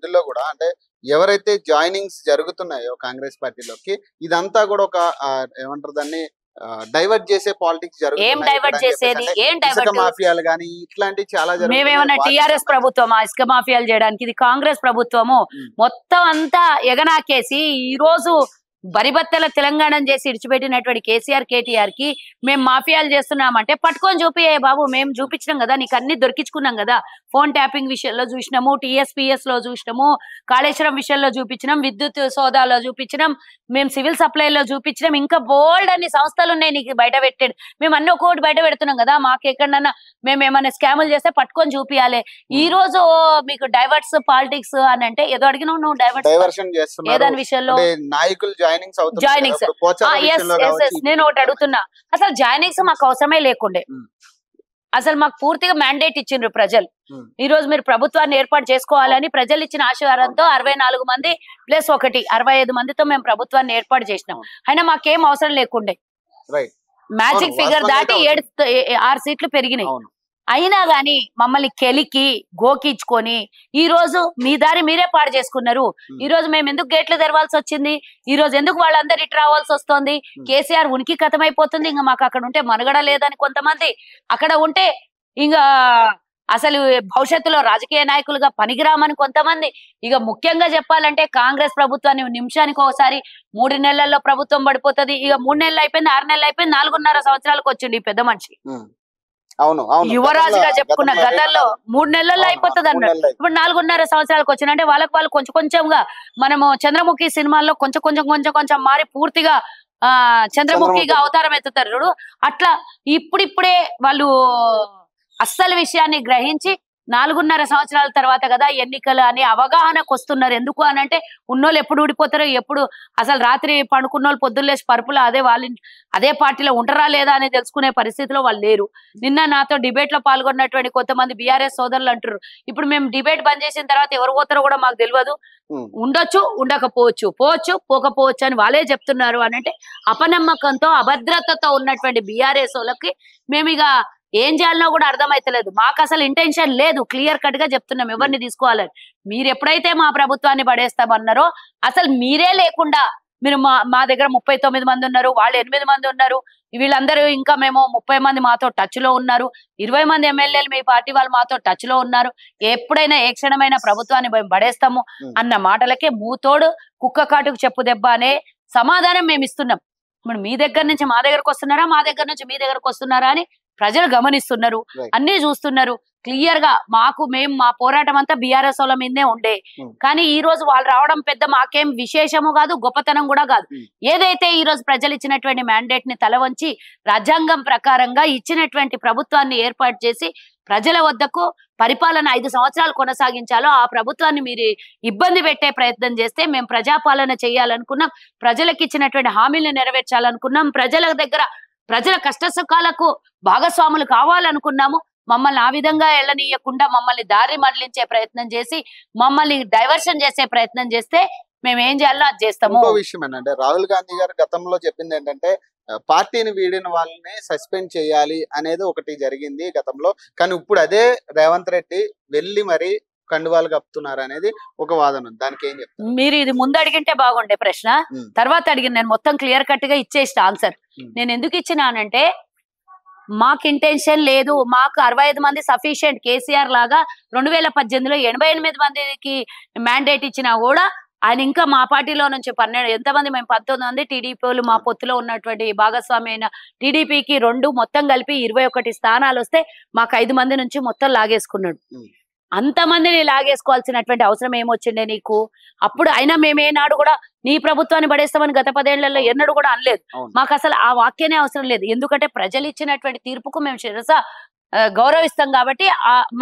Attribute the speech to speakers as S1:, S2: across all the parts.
S1: విధుల్లో కూడా అంటే ఎవరైతే జాయినింగ్స్ జరుగుతున్నాయో కాంగ్రెస్ పార్టీలోకి ఇదంతా కూడా ఒక ఏమంటారు దాన్ని డైవర్ట్ చేసే పాలిటిక్స్ జరుగుతుంది. మాఫియాలు కానీ ఇట్లాంటివి చాలా
S2: మేమేమన్నా టిఆర్ఎస్ ప్రభుత్వమా ఇసుక మాఫియాలు చేయడానికి? ఇది కాంగ్రెస్ ప్రభుత్వము. మొత్తం అంతా ఎగనాకేసి ఈ రోజు బరిబత్తల తెలంగాణ చేసి ఇడిచిపెట్టినటువంటి కేసీఆర్ కేటీఆర్ కి మేము మాఫియాలు చేస్తున్నామంటే పట్టుకొని చూపియే బాబు, మేము చూపించినాం కదా, నీకు అన్ని దొరికించుకున్నాం కదా. ఫోన్ ట్యాపింగ్ విషయంలో చూసినాము, టీఎస్పీఎస్ లో చూసినాము, కాళేశ్వరం విషయంలో చూపించినాం, విద్యుత్ సోదాలో చూపించినాం, మేము సివిల్ సప్లైలో చూపించినాం, ఇంకా బోల్డ్ అన్ని సంస్థలు ఉన్నాయి నీకు బయట పెట్టాడు. మేము అన్ని ఒక్కొక్కటి బయట పెడుతున్నాం కదా. మాకు ఎక్కడన్నా మేము ఏమైనా స్కాములు చేస్తే పట్టుకొని చూపియాలి. ఈ రోజు మీకు డైవర్ట్స్ పాలిటిక్స్ అని అంటే ఏదో అడిగినావు నువ్వు, డైవర్షన్ ఏదాని విషయంలో
S1: నాయకులు జాయినింగ్స్.
S2: నేను ఒకటి అడుగుతున్నా, అసలు జాయినింగ్స్ మాకు అవసరమే లేకుండే. అసలు మాకు పూర్తిగా మ్యాండేట్ ఇచ్చిండ్రు ప్రజలు. ఈ రోజు మీరు ప్రభుత్వాన్ని ఏర్పాటు చేసుకోవాలని ప్రజలు ఇచ్చిన ఆశీర్వాదంతో 64 మంది ప్లస్ 1 65 మందితో మేము ప్రభుత్వాన్ని ఏర్పాటు చేసినాం. అయినా మాకేం అవసరం లేకుండే. మ్యాజిక్ ఫిగర్ దాటి 6 సీట్లు పెరిగినాయి. అయినా గాని మమ్మల్ని కెలికి గోకించుకొని ఈ రోజు మీ దారి మీరే పాడు చేసుకున్నారు. ఈ రోజు మేము ఎందుకు గేట్లు తెరవాల్సి వచ్చింది? ఈ రోజు ఎందుకు వాళ్ళందరూ ఇటు రావాల్సి వస్తుంది? కేసీఆర్ ఉనికి కథమైపోతుంది. ఇంకా మాకు అక్కడ ఉంటే మనుగడ లేదని కొంతమంది, అక్కడ ఉంటే ఇంకా అసలు భవిష్యత్తులో రాజకీయ నాయకులుగా పనికిరామని కొంతమంది. ఇక ముఖ్యంగా చెప్పాలంటే కాంగ్రెస్ ప్రభుత్వాన్ని నిమిషానికి ఒకసారి 3 నెలల్లో ప్రభుత్వం పడిపోతుంది. ఇక 3 నెలలు అయిపోయింది, 6 నెలలు అయిపోయింది, 4.5 సంవత్సరాలకు వచ్చింది ఈ పెద్ద మనిషి. యువరాజుగా చెప్పుకున్న గతంలో 3 నెలల్లో అయిపోతుంది అన్నాడు. ఇప్పుడు 4.5 సంవత్సరాలకు వచ్చిన అంటే వాళ్ళు కొంచెం కొంచెంగా మనము చంద్రముఖి సినిమాల్లో కొంచెం మారి పూర్తిగా చంద్రముఖిగా అవతారం ఎత్తుతారు చూడు, అట్లా ఇప్పుడిప్పుడే వాళ్ళు అస్సలు విషయాన్ని గ్రహించి 4.5 సంవత్సరాల తర్వాత కదా ఎన్నికలు అని అవగాహనకు వస్తున్నారు. ఎందుకు అని అంటే ఉన్నోళ్ళు ఎప్పుడు ఊడిపోతారో, ఎప్పుడు అసలు రాత్రి పండుకున్నోళ్ళు పొద్దున్నేసి పరుపులు అదే పార్టీలో ఉంటారా లేదా అని తెలుసుకునే పరిస్థితిలో వాళ్ళు లేరు. నిన్న నాతో డిబేట్ లో పాల్గొన్నటువంటి కొంతమంది బీఆర్ఎస్ సోదరులు అంటారు, ఇప్పుడు మేము డిబేట్ బంద్ చేసిన తర్వాత ఎవరు పోతారో కూడా మాకు తెలియదు, ఉండొచ్చు ఉండకపోవచ్చు, పోకపోవచ్చు అని వాళ్ళే చెప్తున్నారు అని అంటే అపనమ్మకంతో అభద్రతతో ఉన్నటువంటి బీఆర్ఎస్ వాళ్ళకి మేము ఇక ఏం చేయాలనో కూడా అర్థమైతలేదు. మాకు అసలు ఇంటెన్షన్ లేదు, క్లియర్ కట్ గా చెప్తున్నాం ఎవరిని తీసుకోవాలని. మీరు ఎప్పుడైతే మా ప్రభుత్వాన్ని పడేస్తామన్నారో అసలు మీరే లేకుండా మీరు మా దగ్గర 39 మంది ఉన్నారు, వాళ్ళు 8 మంది ఉన్నారు, వీళ్ళందరూ ఇంకా మేము 30 మంది మాతో టచ్ లో ఉన్నారు, 20 మంది ఎమ్మెల్యేలు మీ పార్టీ వాళ్ళు మాతో టచ్ లో ఉన్నారు, ఎప్పుడైనా ఏ క్షణమైన ప్రభుత్వాన్ని పడేస్తాము అన్న మాటలకే మూతోడు కుక్క కాటుకు చెప్పు దెబ్బ అనే సమాధానం మేము ఇస్తున్నాం. ఇప్పుడు మీ దగ్గర నుంచి మా దగ్గరకు వస్తున్నారా, మా దగ్గర నుంచి మీ దగ్గరకు వస్తున్నారా అని ప్రజలు గమనిస్తున్నారు, అన్ని చూస్తున్నారు క్లియర్ గా. మా పోరాటం అంతా బీఆర్ఎస్ వాళ్ళ మీదనే ఉండే, కానీ ఈ రోజు వాళ్ళు రావడం పెద్ద మాకేం విశేషము కాదు, గొప్పతనం కూడా కాదు. ఏదైతే ఈ రోజు ప్రజలు ఇచ్చినటువంటి మ్యాండేట్ ని తల వంచి రాజ్యాంగం ప్రకారంగా ఇచ్చినటువంటి ప్రభుత్వాన్ని ఏర్పాటు చేసి ప్రజల వద్దకు పరిపాలన 5 సంవత్సరాలు కొనసాగించాలో ఆ ప్రభుత్వాన్ని మీరు ఇబ్బంది పెట్టే ప్రయత్నం చేస్తే మేము ప్రజాపాలన చేయాలనుకున్నాం, ప్రజలకు ఇచ్చినటువంటి హామీలను నెరవేర్చాలనుకున్నాం, ప్రజల కష్ట సుఖాలకు భాగస్వాములు కావాలనుకున్నాము. మమ్మల్ని ఆ విధంగా ఎళ్ళనీయకుండా మమ్మల్ని దారి మరలించే ప్రయత్నం చేసి మమ్మల్ని డైవర్షన్ చేసే ప్రయత్నం చేస్తే మేము ఏం చేయాలో అది చేస్తాము.
S1: ఇంకో విషయం ఏంటంటే రాహుల్ గాంధీ గారు గతంలో చెప్పింది ఏంటంటే పార్టీని వీడిన వాళ్ళని సస్పెండ్ చేయాలి అనేది ఒకటి జరిగింది గతంలో, కానీ ఇప్పుడు అదే రేవంత్ రెడ్డి వెళ్ళి మరి కండువాలు కప్పుతున్నారు అనేది ఒక వాదన. దానికి ఏం చెప్తారు
S2: మీరు? ఇది ముందు అడిగింటే బాగుండే ప్రశ్న, తర్వాత అడిగిన నేను మొత్తం క్లియర్ కట్ గా ఇచ్చేసిన ఆన్సర్. నేను ఎందుకు ఇచ్చినానంటే మాకు ఇంటెన్షన్ లేదు, మాకు 65 మంది సఫిషియెంట్. కేసీఆర్ లాగా 2018లో 88 మందికి మ్యాండేట్ ఇచ్చినా కూడా ఆయన ఇంకా మా పార్టీలో నుంచి 12 ఎంతమంది మేము 19 మంది టీడీపీలు మా పొత్తులో ఉన్నటువంటి భాగస్వామి అయిన టీడీపీకి 2 మొత్తం కలిపి 21 స్థానాలు వస్తే మాకు 5 మంది నుంచి మొత్తం లాగేసుకున్నాడు. అంతమందిని లాగేసుకోవాల్సినటువంటి అవసరం ఏమొచ్చిండే నీకు? అప్పుడు అయినా మేమేనాడు కూడా నీ ప్రభుత్వాన్ని పడేస్తామని గత 10 ఏళ్లలో ఎన్నడూ కూడా అనలేదు. మాకు అసలు ఆ వాక్యనే అవసరం లేదు, ఎందుకంటే ప్రజలు ఇచ్చినటువంటి తీర్పుకు మేము శిరస గౌరవిస్తాం కాబట్టి.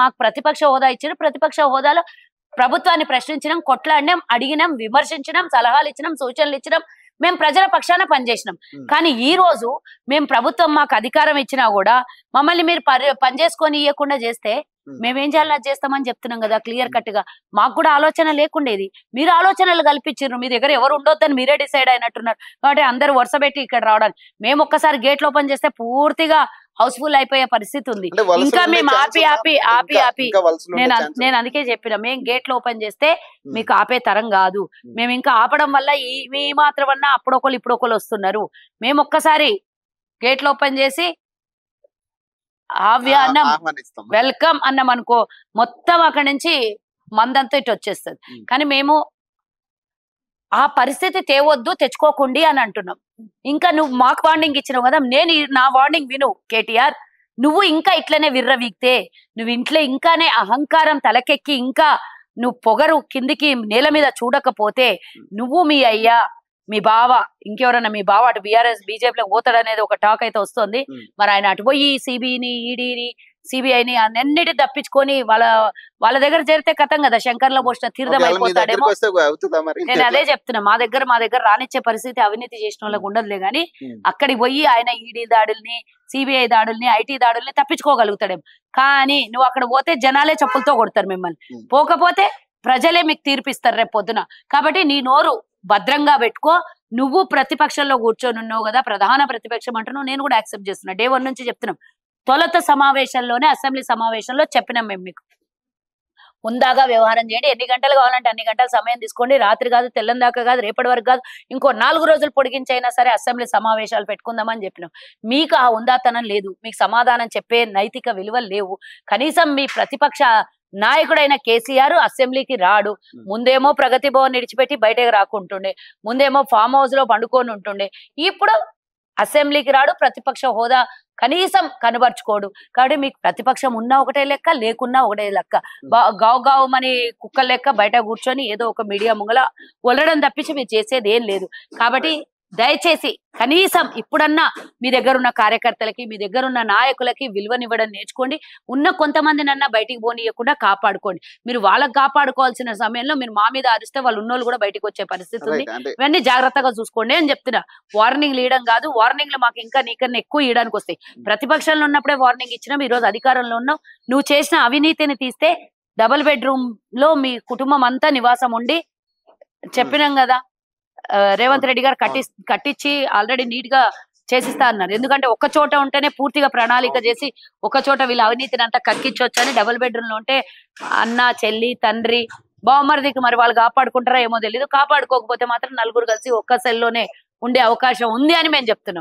S2: మాకు ప్రతిపక్ష హోదా ఇచ్చిన ప్రతిపక్ష హోదాలో ప్రభుత్వాన్ని ప్రశ్నించినాం, కొట్లాడినాం, అడిగినాం, విమర్శించినాం, సలహాలు ఇచ్చినాం, సూచనలు ఇచ్చినాం, మేము ప్రజల పక్షాన పనిచేసినాం. కానీ ఈ రోజు మేము ప్రభుత్వం మాకు అధికారం ఇచ్చినా కూడా మమ్మల్ని మీరు పనిచేసుకొని ఇవ్వకుండా చేస్తే మేమేం చేయాలి చేస్తామని చెప్తున్నాం కదా క్లియర్ కట్ గా. మాకు కూడా ఆలోచన లేకుండేది, మీరు ఆలోచనలు కల్పించారు. మీ దగ్గర ఎవరు ఉండొద్దని మీరే డిసైడ్ అయినట్టున్నారు కాబట్టి అందరూ వరుస పెట్టి ఇక్కడ రావడానికి. మేము ఒక్కసారి గేట్లు ఓపెన్ చేస్తే పూర్తిగా హౌస్ఫుల్ అయిపోయే పరిస్థితి ఉంది. ఇంకా మేము ఆపి నేను అందుకే చెప్పిన, మేము గేట్లు ఓపెన్ చేస్తే మీకు ఆపే తరం కాదు. మేము ఇంకా ఆపడం వల్ల ఈ మాత్రమన్నా అప్పుడొకరు ఇప్పుడొకరు వస్తున్నారు. మేము ఒక్కసారి గేట్లు ఓపెన్ చేసి ఆహ్వానం వెల్కమ్ అన్నాం అనుకో, మొత్తం అక్కడి నుంచి మందంతా ఇటు వచ్చేస్తుంది. కానీ మేము ఆ పరిస్థితి తేవద్దు, తెచ్చుకోకండి అని అంటున్నాం. ఇంకా నువ్వు మాకు వార్నింగ్ ఇచ్చినావు కదా, నేను నా వార్నింగ్ విను కేటీఆర్. నువ్వు ఇంకా ఇట్లనే విర్రవీగితే, నువ్వు ఇంట్లో ఇంకానే అహంకారం తలకెక్కి ఇంకా నువ్వు పొగరు కిందికి నేల మీద చూడకపోతే, నువ్వు మీ అయ్యా మీ బావ ఇంకెవరన్నా మీ బావ అటు బీఆర్ఎస్ బీజేపీలో పోతాడనేది ఒక టాక్ అయితే వస్తుంది. మరి ఆయన అటు పోయి సిబిని ఈడీని సిబిఐని అన్నిటి తప్పించుకొని వాళ్ళ దగ్గర చేరితే కథం కదా, శంకర్లో పోసిన తీర్థం అయిపోతాడేమో. నేను అదే చెప్తున్నా, మా దగ్గర రానిచ్చే పరిస్థితి అవినీతి చేసిన వాళ్ళకి ఉండదులే గాని, అక్కడికి పోయి ఆయన ఈడీ దాడుల్ని సిబిఐ దాడుల్ని ఐటీ దాడుల్ని తప్పించుకోగలుగుతాడేమో. కానీ నువ్వు అక్కడ పోతే జనాలే చెప్పులతో కొడతారు మిమ్మల్ని, పోకపోతే ప్రజలే మీకు తీర్పిస్తారు రేపు పొద్దున. కాబట్టి నీ నోరు భద్రంగా పెట్టుకో. నువ్వు ప్రతిపక్షంలో కూర్చొని ఉన్నావు కదా, ప్రధాన ప్రతిపక్షం అంటున్నావు, నేను కూడా యాక్సెప్ట్ చేస్తున్నా. డే 1 నుంచి చెప్తున్నాం. తొలుత సమావేశంలోనే అసెంబ్లీ సమావేశంలో చెప్పినాం మేము, మీకు ముందాగా వ్యవహారం చేయండి, ఎన్ని గంటలు కావాలంటే అన్ని గంటలు సమయం తీసుకోండి, రాత్రి కాదు తెల్లం దాకా కాదు రేపటి వరకు కాదు, ఇంకో 4 రోజులు పొడిగించైనా సరే అసెంబ్లీ సమావేశాలు పెట్టుకుందామని చెప్పినాం. మీకు ఆ ఉందాతనం లేదు, మీకు సమాధానం చెప్పే నైతిక విలువలు లేవు. కనీసం మీ ప్రతిపక్ష నాయకుడైన కేసీఆర్ అసెంబ్లీకి రాడు. ముందేమో ప్రగతి భవన్ విడిచిపెట్టి బయటకు రాకుంటుండే, ముందేమో ఫామ్ హౌస్ లో పండుకొని ఉంటుండే, ఇప్పుడు అసెంబ్లీకి రాడు, ప్రతిపక్ష హోదా కనీసం కనబరుచుకోడు. కాబట్టి మీకు ప్రతిపక్షం ఉన్నా ఒకటే లెక్క, లేకున్నా ఒకటే లెక్క. గావుమని కుక్కల లెక్క బయట కూర్చొని ఏదో ఒక మీడియా ముంగల ఒలడం తప్పించి మీరు చేసేది ఏం లేదు. కాబట్టి దయచేసి కనీసం ఇప్పుడన్నా మీ దగ్గర ఉన్న కార్యకర్తలకి, మీ దగ్గర ఉన్న నాయకులకి విలువనివ్వడం నేర్చుకోండి. ఉన్న కొంతమందినన్నా బయటికి పోనీయకుండా కాపాడుకోండి. మీరు వాళ్ళకి కాపాడుకోవాల్సిన సమయంలో మీరు మా మీద అరిస్తే వాళ్ళు ఉన్నోళ్ళు కూడా బయటకు వచ్చే పరిస్థితి ఉంది. ఇవన్నీ జాగ్రత్తగా చూసుకోండి అని చెప్తున్నా. వార్నింగ్ ఇవ్వడం కాదు, వార్నింగ్లు మాకు ఇంకా నీకన్నా ఎక్కువ ఇవ్వడానికి వస్తాయి. ప్రతిపక్షంలో ఉన్నప్పుడే వార్నింగ్ ఇచ్చినాం, ఈ రోజు అధికారంలో ఉన్నాం. నువ్వు చేసిన అవినీతిని తీస్తే డబుల్ బెడ్రూమ్ లో మీ కుటుంబం అంతా నివాసం ఉండి చెప్పినాం కదా, రేవంత్ రెడ్డి గారు కట్టించి ఆల్రెడీ నీట్ గా చేసిస్తా అన్నారు. ఎందుకంటే ఒక చోట ఉంటేనే పూర్తిగా ప్రణాళిక చేసి ఒక చోట వీళ్ళ అవినీతిని అంతా కక్కించవచ్చు అని. డబుల్ బెడ్రూమ్ లో ఉంటే అన్న చెల్లి తండ్రి బావమరిదికి మరి వాళ్ళు కాపాడుకుంటారా ఏమో తెలియదు. కాపాడుకోకపోతే మాత్రం నలుగురు కలిసి ఒక్క సెల్లోనే ఉండే అవకాశం ఉంది అని మేము చెప్తున్నాం.